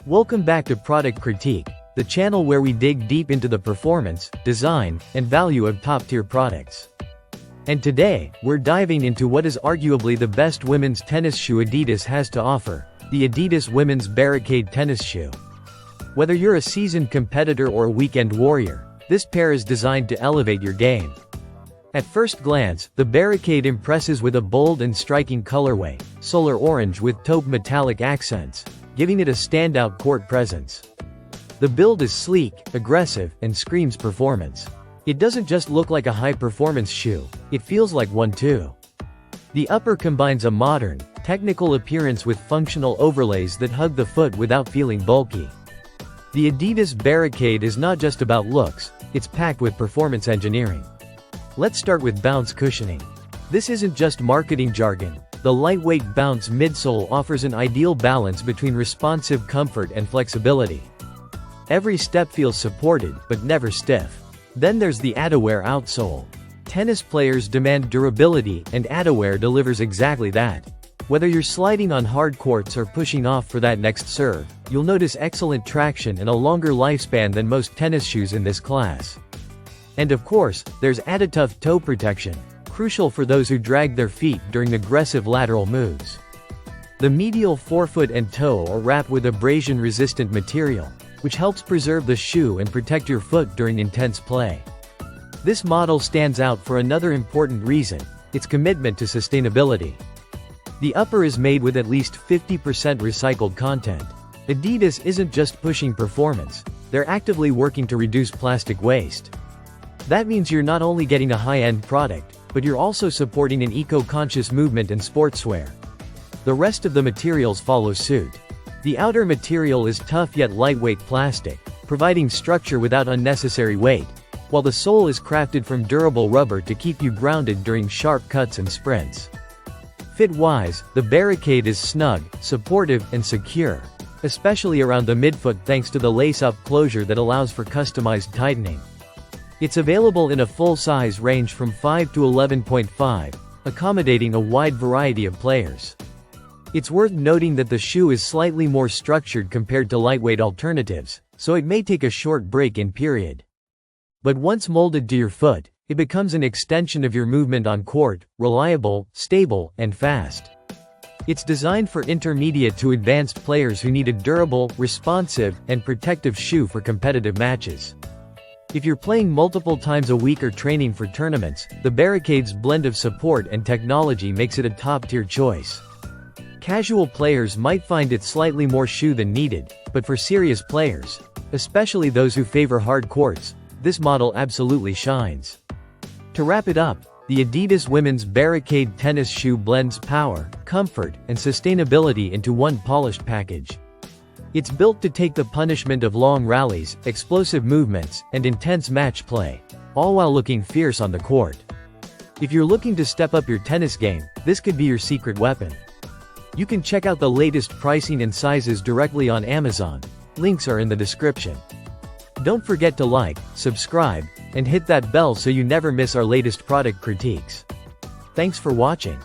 Welcome back to Product Critique, the channel where we dig deep into the performance, design, and value of top-tier products. And today, we're diving into what is arguably the best women's tennis shoe Adidas has to offer, the Adidas Women's Barricade tennis shoe. Whether you're a seasoned competitor or a weekend warrior, this pair is designed to elevate your game. At first glance, the Barricade impresses with a bold and striking colorway, solar orange with taupe metallic accents, giving it a standout court presence. The build is sleek, aggressive, and screams performance. It doesn't just look like a high-performance shoe, it feels like one too. The upper combines a modern, technical appearance with functional overlays that hug the foot without feeling bulky. The Adidas Barricade is not just about looks, it's packed with performance engineering. Let's start with bounce cushioning. This isn't just marketing jargon. The lightweight bounce midsole offers an ideal balance between responsive comfort and flexibility. Every step feels supported, but never stiff. Then there's the Adiwear outsole. Tennis players demand durability, and Adiwear delivers exactly that. Whether you're sliding on hard courts or pushing off for that next serve, you'll notice excellent traction and a longer lifespan than most tennis shoes in this class. And of course, there's Aditough toe protection, crucial for those who drag their feet during aggressive lateral moves. The medial forefoot and toe are wrapped with abrasion-resistant material, which helps preserve the shoe and protect your foot during intense play. This model stands out for another important reason: its commitment to sustainability. The upper is made with at least 50% recycled content. Adidas isn't just pushing performance, they're actively working to reduce plastic waste. That means you're not only getting a high-end product, but you're also supporting an eco-conscious movement in sportswear. The rest of the materials follow suit. The outer material is tough yet lightweight plastic, providing structure without unnecessary weight, while the sole is crafted from durable rubber to keep you grounded during sharp cuts and sprints. Fit-wise, the Barricade is snug, supportive, and secure, especially around the midfoot thanks to the lace-up closure that allows for customized tightening. It's available in a full size range from 5 to 11.5, accommodating a wide variety of players. It's worth noting that the shoe is slightly more structured compared to lightweight alternatives, so it may take a short break in period. But once molded to your foot, it becomes an extension of your movement on court, reliable, stable, and fast. It's designed for intermediate to advanced players who need a durable, responsive, and protective shoe for competitive matches. If you're playing multiple times a week or training for tournaments, the Barricade's blend of support and technology makes it a top-tier choice. Casual players might find it slightly more shoe than needed, but for serious players, especially those who favor hard courts, this model absolutely shines. To wrap it up, the Adidas Women's Barricade tennis shoe blends power, comfort, and sustainability into one polished package. It's built to take the punishment of long rallies, explosive movements, and intense match play, all while looking fierce on the court. If you're looking to step up your tennis game, this could be your secret weapon. You can check out the latest pricing and sizes directly on Amazon. Links are in the description. Don't forget to like, subscribe, and hit that bell so you never miss our latest product critiques. Thanks for watching.